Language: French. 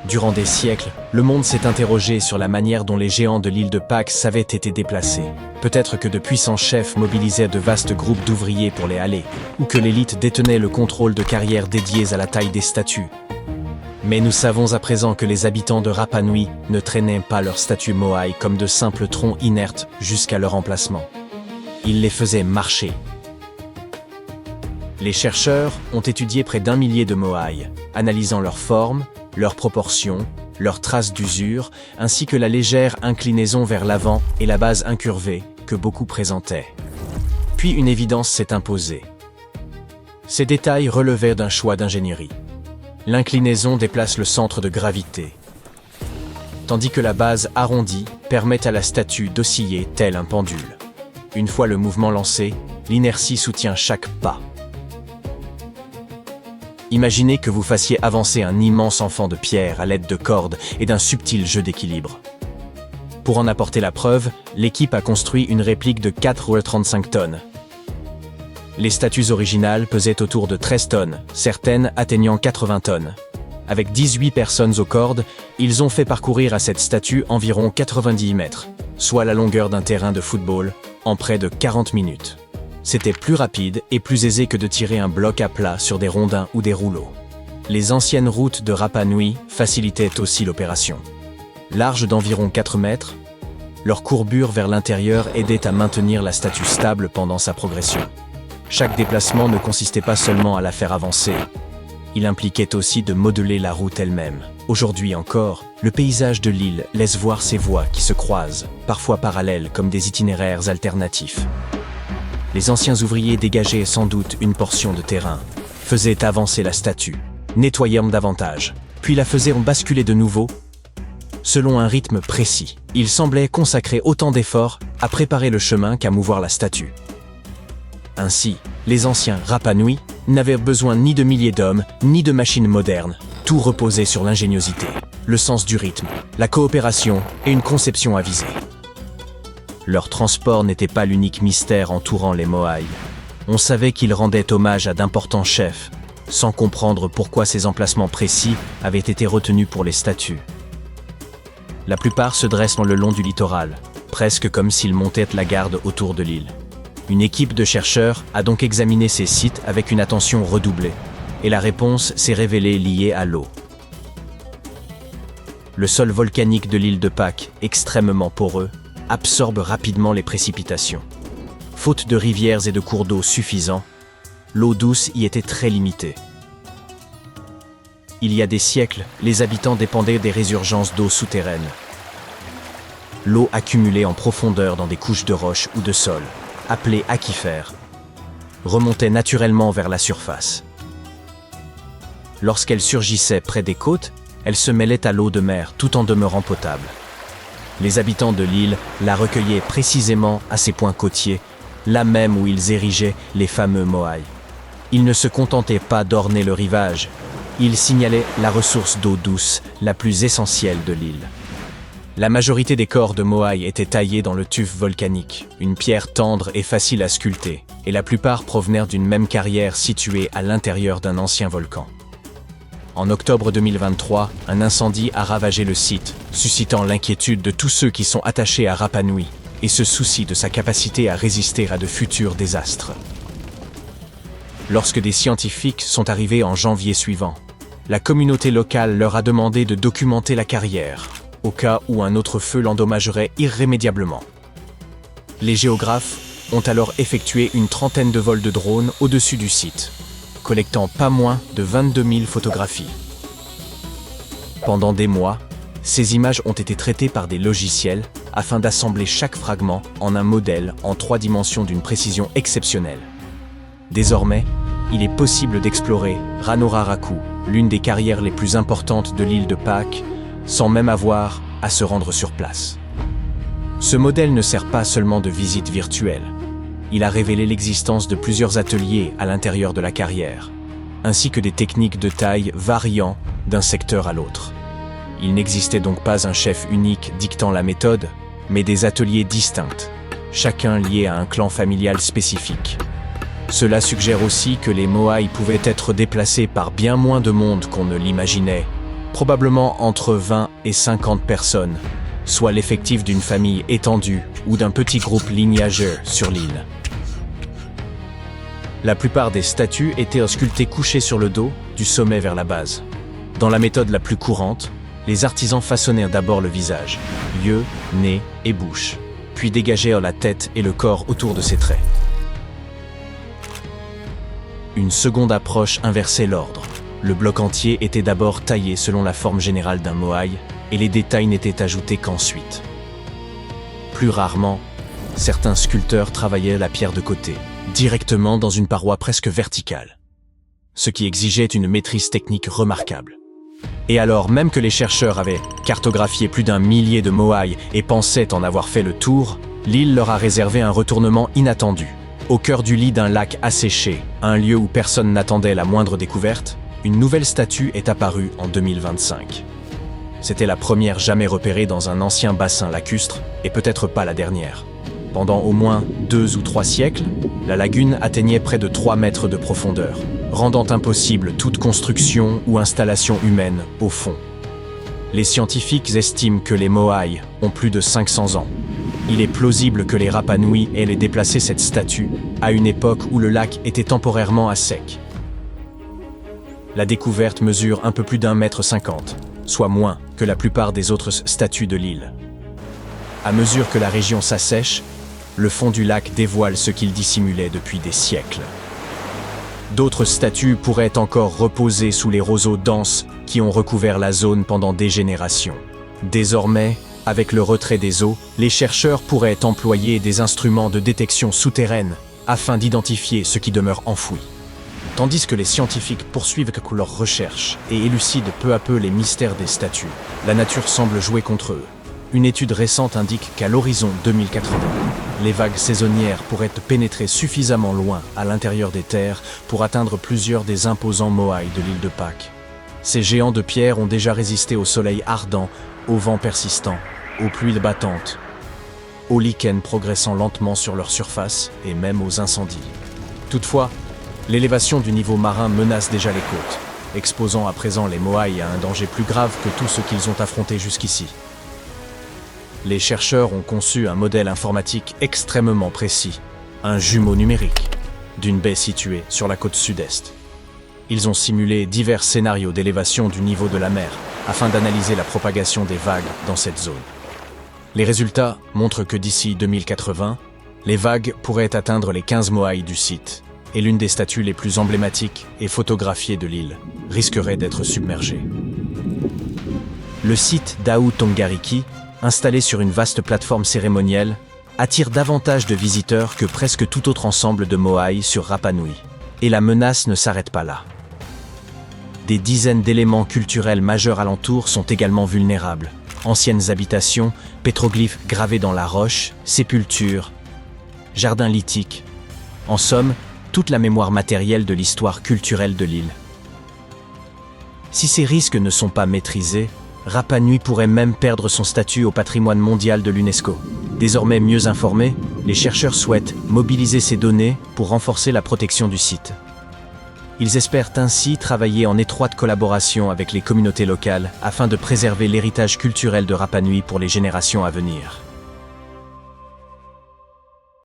Durant des siècles, le monde s'est interrogé sur la manière dont les géants de l'île de Pâques avaient été déplacés. Peut-être que de puissants chefs mobilisaient de vastes groupes d'ouvriers pour les haler, ou que l'élite détenait le contrôle de carrières dédiées à la taille des statues. Mais nous savons à présent que les habitants de Rapa Nui ne traînaient pas leurs statues Moai comme de simples troncs inertes jusqu'à leur emplacement. Ils les faisaient marcher. Les chercheurs ont étudié près d'1 millier de Moai, analysant leur forme, leurs proportions, leurs traces d'usure, ainsi que la légère inclinaison vers l'avant et la base incurvée que beaucoup présentaient. Puis une évidence s'est imposée. Ces détails relevaient d'un choix d'ingénierie. L'inclinaison déplace le centre de gravité, tandis que la base arrondie permet à la statue d'osciller tel un pendule. Une fois le mouvement lancé, l'inertie soutient chaque pas. Imaginez que vous fassiez avancer un immense enfant de pierre à l'aide de cordes et d'un subtil jeu d'équilibre. Pour en apporter la preuve, l'équipe a construit une réplique de 4,35 tonnes. Les statues originales pesaient autour de 13 tonnes, certaines atteignant 80 tonnes. Avec 18 personnes aux cordes, ils ont fait parcourir à cette statue environ 90 mètres, soit la longueur d'un terrain de football, en près de 40 minutes. C'était plus rapide et plus aisé que de tirer un bloc à plat sur des rondins ou des rouleaux. Les anciennes routes de Rapa Nui facilitaient aussi l'opération. Larges d'environ 4 mètres, leur courbure vers l'intérieur aidait à maintenir la statue stable pendant sa progression. Chaque déplacement ne consistait pas seulement à la faire avancer. Il impliquait aussi de modeler la route elle-même. Aujourd'hui encore, le paysage de l'île laisse voir ces voies qui se croisent, parfois parallèles comme des itinéraires alternatifs. Les anciens ouvriers dégageaient sans doute une portion de terrain, faisaient avancer la statue, nettoyaient davantage, puis la faisaient basculer de nouveau, selon un rythme précis. Ils semblaient consacrer autant d'efforts à préparer le chemin qu'à mouvoir la statue. Ainsi, les anciens Rapa Nui n'avaient besoin ni de milliers d'hommes, ni de machines modernes. Tout reposait sur l'ingéniosité, le sens du rythme, la coopération et une conception avisée. Leur transport n'était pas l'unique mystère entourant les Moai. On savait qu'ils rendaient hommage à d'importants chefs, sans comprendre pourquoi ces emplacements précis avaient été retenus pour les statues. La plupart se dressent le long du littoral, presque comme s'ils montaient la garde autour de l'île. Une équipe de chercheurs a donc examiné ces sites avec une attention redoublée, et la réponse s'est révélée liée à l'eau. Le sol volcanique de l'île de Pâques, extrêmement poreux, absorbe rapidement les précipitations. Faute de rivières et de cours d'eau suffisants, l'eau douce y était très limitée. Il y a des siècles, les habitants dépendaient des résurgences d'eau souterraines. L'eau accumulée en profondeur dans des couches de roches ou de sol, appelées aquifères, remontait naturellement vers la surface. Lorsqu'elle surgissait près des côtes, elle se mêlait à l'eau de mer tout en demeurant potable. Les habitants de l'île la recueillaient précisément à ces points côtiers, là même où ils érigeaient les fameux Moai. Ils ne se contentaient pas d'orner le rivage, ils signalaient la ressource d'eau douce la plus essentielle de l'île. La majorité des corps de Moai étaient taillés dans le tuf volcanique, une pierre tendre et facile à sculpter, et la plupart provenaient d'une même carrière située à l'intérieur d'un ancien volcan. En octobre 2023, un incendie a ravagé le site, suscitant l'inquiétude de tous ceux qui sont attachés à Rapa Nui et se soucient de sa capacité à résister à de futurs désastres. Lorsque des scientifiques sont arrivés en janvier suivant, la communauté locale leur a demandé de documenter la carrière, au cas où un autre feu l'endommagerait irrémédiablement. Les géographes ont alors effectué une trentaine de vols de drones au-dessus du site, collectant pas moins de 22 000 photographies. Pendant des mois, ces images ont été traitées par des logiciels afin d'assembler chaque fragment en un modèle en 3 dimensions d'une précision exceptionnelle. Désormais, il est possible d'explorer Ranoraraku, l'une des carrières les plus importantes de l'île de Pâques, sans même avoir à se rendre sur place. Ce modèle ne sert pas seulement de visite virtuelle. Il a révélé l'existence de plusieurs ateliers à l'intérieur de la carrière, ainsi que des techniques de taille variant d'un secteur à l'autre. Il n'existait donc pas un chef unique dictant la méthode, mais des ateliers distincts, chacun lié à un clan familial spécifique. Cela suggère aussi que les Moai pouvaient être déplacés par bien moins de monde qu'on ne l'imaginait, probablement entre 20 et 50 personnes, soit l'effectif d'une famille étendue ou d'un petit groupe lignageux sur l'île. La plupart des statues étaient sculptées couchées sur le dos, du sommet vers la base. Dans la méthode la plus courante, les artisans façonnèrent d'abord le visage, yeux, nez et bouche, puis dégagèrent la tête et le corps autour de ces traits. Une seconde approche inversait l'ordre. Le bloc entier était d'abord taillé selon la forme générale d'un moai, et les détails n'étaient ajoutés qu'ensuite. Plus rarement, certains sculpteurs travaillaient la pierre de côté, directement dans une paroi presque verticale, ce qui exigeait une maîtrise technique remarquable. Et alors même que les chercheurs avaient cartographié plus d'1 millier de moai et pensaient en avoir fait le tour, l'île leur a réservé un retournement inattendu. Au cœur du lit d'un lac asséché, un lieu où personne n'attendait la moindre découverte, une nouvelle statue est apparue en 2025. C'était la première jamais repérée dans un ancien bassin lacustre, et peut-être pas la dernière. Pendant au moins 2 ou 3 siècles, la lagune atteignait près de 3 mètres de profondeur, rendant impossible toute construction ou installation humaine au fond. Les scientifiques estiment que les moai ont plus de 500 ans. Il est plausible que les Rapa Nui aient déplacé cette statue à une époque où le lac était temporairement à sec. La découverte mesure un peu plus d'1,50 m, soit moins que la plupart des autres statues de l'île. À mesure que la région s'assèche, le fond du lac dévoile ce qu'il dissimulait depuis des siècles. D'autres statues pourraient encore reposer sous les roseaux denses qui ont recouvert la zone pendant des générations. Désormais, avec le retrait des eaux, les chercheurs pourraient employer des instruments de détection souterraine afin d'identifier ce qui demeure enfoui. Tandis que les scientifiques poursuivent leurs recherches et élucident peu à peu les mystères des statues, la nature semble jouer contre eux. Une étude récente indique qu'à l'horizon 2080, les vagues saisonnières pourraient pénétrer suffisamment loin à l'intérieur des terres pour atteindre plusieurs des imposants moai de l'île de Pâques. Ces géants de pierre ont déjà résisté au soleil ardent, au vent persistant, aux pluies battantes, aux lichens progressant lentement sur leur surface et même aux incendies. Toutefois, l'élévation du niveau marin menace déjà les côtes, exposant à présent les moai à un danger plus grave que tout ce qu'ils ont affronté jusqu'ici. Les chercheurs ont conçu un modèle informatique extrêmement précis, un jumeau numérique, d'une baie située sur la côte sud-est. Ils ont simulé divers scénarios d'élévation du niveau de la mer afin d'analyser la propagation des vagues dans cette zone. Les résultats montrent que d'ici 2080, les vagues pourraient atteindre les 15 moai du site, et l'une des statues les plus emblématiques et photographiées de l'île risquerait d'être submergée. Le site d'Ahu Tongariki, installé sur une vaste plateforme cérémonielle, attire davantage de visiteurs que presque tout autre ensemble de moai sur Rapa Nui. Et la menace ne s'arrête pas là. Des dizaines d'éléments culturels majeurs alentour sont également vulnérables. Anciennes habitations, pétroglyphes gravés dans la roche, sépultures, jardins lithiques. En somme, toute la mémoire matérielle de l'histoire culturelle de l'île. Si ces risques ne sont pas maîtrisés, Rapa Nui pourrait même perdre son statut au patrimoine mondial de l'UNESCO. Désormais mieux informés, les chercheurs souhaitent mobiliser ces données pour renforcer la protection du site. Ils espèrent ainsi travailler en étroite collaboration avec les communautés locales afin de préserver l'héritage culturel de Rapa Nui pour les générations à venir.